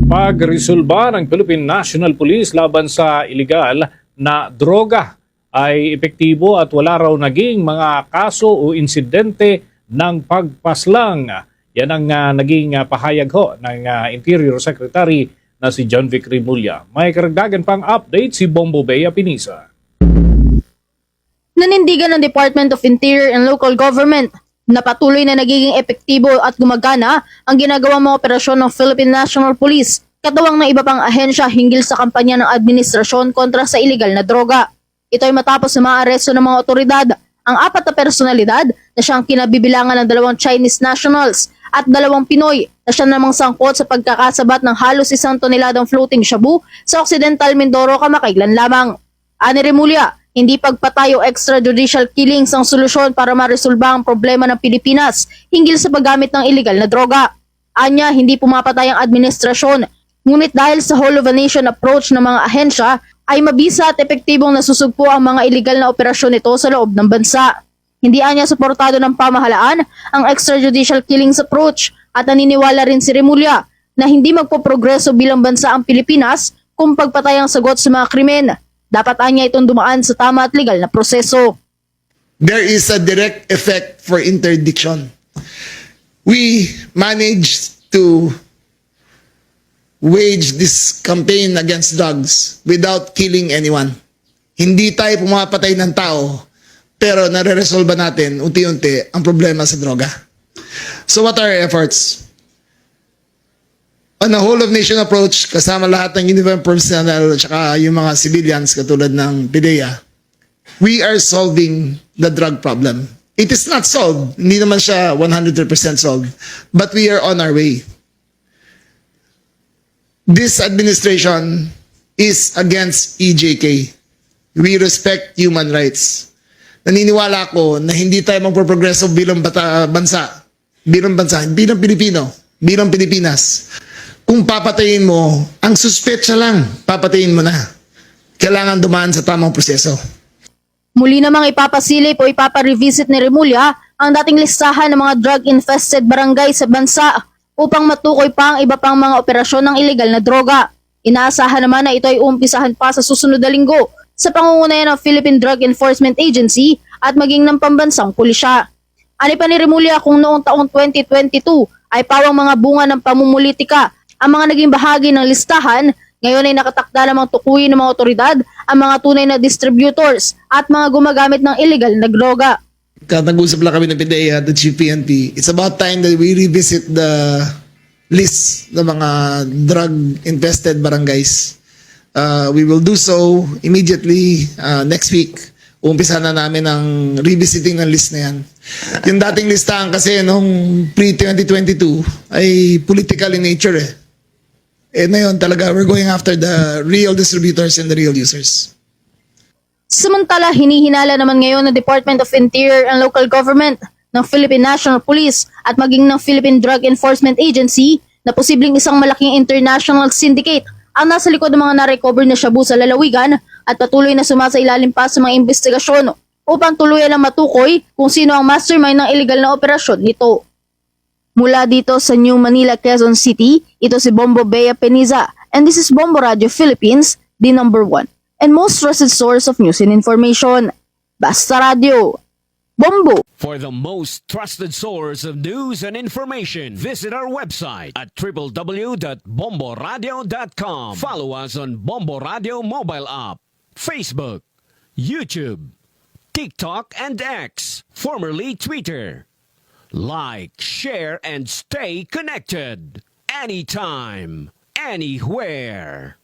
Pagresolba ng Philippine National Police laban sa ilegal na droga ay epektibo at wala raw naging mga kaso o insidente ng pagpaslang. Yan ang naging pahayag ho ng Interior Secretary na si John Vic Rimulya. May karagdagan pang update si Bombo Bea Pinisa. Nanindigan ng Department of Interior and Local Government na patuloy na nagiging epektibo at gumagana ang ginagawang mga operasyon ng Philippine National Police, katawang ng iba pang ahensya hinggil sa kampanya ng administrasyon kontra sa iligal na droga. Ito ay matapos na maaresto ng mga otoridad ang 4 na personalidad na siyang kinabibilangan ng 2 Chinese nationals at 2 Pinoy na siya namang sangkot sa pagkakasabat ng halos 1 toneladang floating shabu sa Occidental Mindoro kamakailan lamang. Ani Rimulya, hindi pagpatay o extrajudicial killings ang solusyon para maresolba ang problema ng Pilipinas hinggil sa paggamit ng iligal na droga. Anya, hindi pumapatay ang administrasyon, ngunit dahil sa whole of a nation approach ng mga ahensya, ay mabisa at epektibong nasusugpo ang mga iligal na operasyon nito sa loob ng bansa. Hindi anya suportado ng pamahalaan ang extrajudicial killings approach at naniniwala rin si Rimulya na hindi magpoprogreso bilang bansa ang Pilipinas kung pagpatay ang sagot sa mga krimen. Dapat anya itong dumaan sa tama at legal na proseso. There is a direct effect for interdiction. We managed to wage this campaign against drugs without killing anyone. Hindi tayo pumapatay ng tao, pero nare-resolve natin unti-unti ang problema sa droga. So what are our efforts? On a whole of nation approach, kasama lahat ng uniformed personnel at saka yung mga civilians katulad ng PDEA, we are solving the drug problem. It is not solved. Hindi naman siya 100% solved. But we are on our way. This administration is against EJK. We respect human rights. Naniniwala ako na hindi tayo magpoprogreso bilang bilang Pilipino, bilang Pilipinas. Kung papatayin mo, ang suspetsa lang, papatayin mo na. Kailangan dumaan sa tamang proseso. Muli namang ipapasilip o ipaparevisit ni Rimulya ang dating listahan ng mga drug-infested barangay sa bansa upang matukoy pa ang iba pang mga operasyon ng iligal na droga. Inaasahan naman na ito ay umpisahan pa sa susunod na linggo sa pangungunayan ng Philippine Drug Enforcement Agency at maging ng pambansang pulisya. Ani pa ni Rimulya kung noong taong 2022 ay pawang mga bunga ng pamumulitika ang mga naging bahagi ng listahan, ngayon ay nakatakda namang tukuyin ng mga otoridad ang mga tunay na distributors at mga gumagamit ng illegal na droga. Nag-usap lang kami ng PDEA at the Chief PNP. It's about time that we revisit the list ng mga drug-infested barangays. We will do so immediately next week. Umpisa na namin ang revisiting ng list na yan. Yung dating listahan kasi nung pre-2022 ay political in nature eh. Ngayon talaga, we're going after the real distributors and the real users. Samantala, hinihinala naman ngayon ng Department of Interior and Local Government, ng Philippine National Police at maging ng Philippine Drug Enforcement Agency na posibleng isang malaking international syndicate ang nasa likod ng mga na-recover na shabu sa lalawigan at patuloy na sumasailalim pa sa mga investigasyon upang tuluyan ang matukoy kung sino ang mastermind ng illegal na operasyon nito. Mula dito sa New Manila, Quezon City, ito si Bombo Bea Pinisa and this is Bombo Radio Philippines, the #1 and most trusted source of news and information. Basta Radio. Bombo! For the most trusted source of news and information, visit our website at www.bomboradio.com. Follow us on Bombo Radio mobile app, Facebook, YouTube, TikTok, and X, formerly Twitter. Like, share, and stay connected. Anytime, anywhere.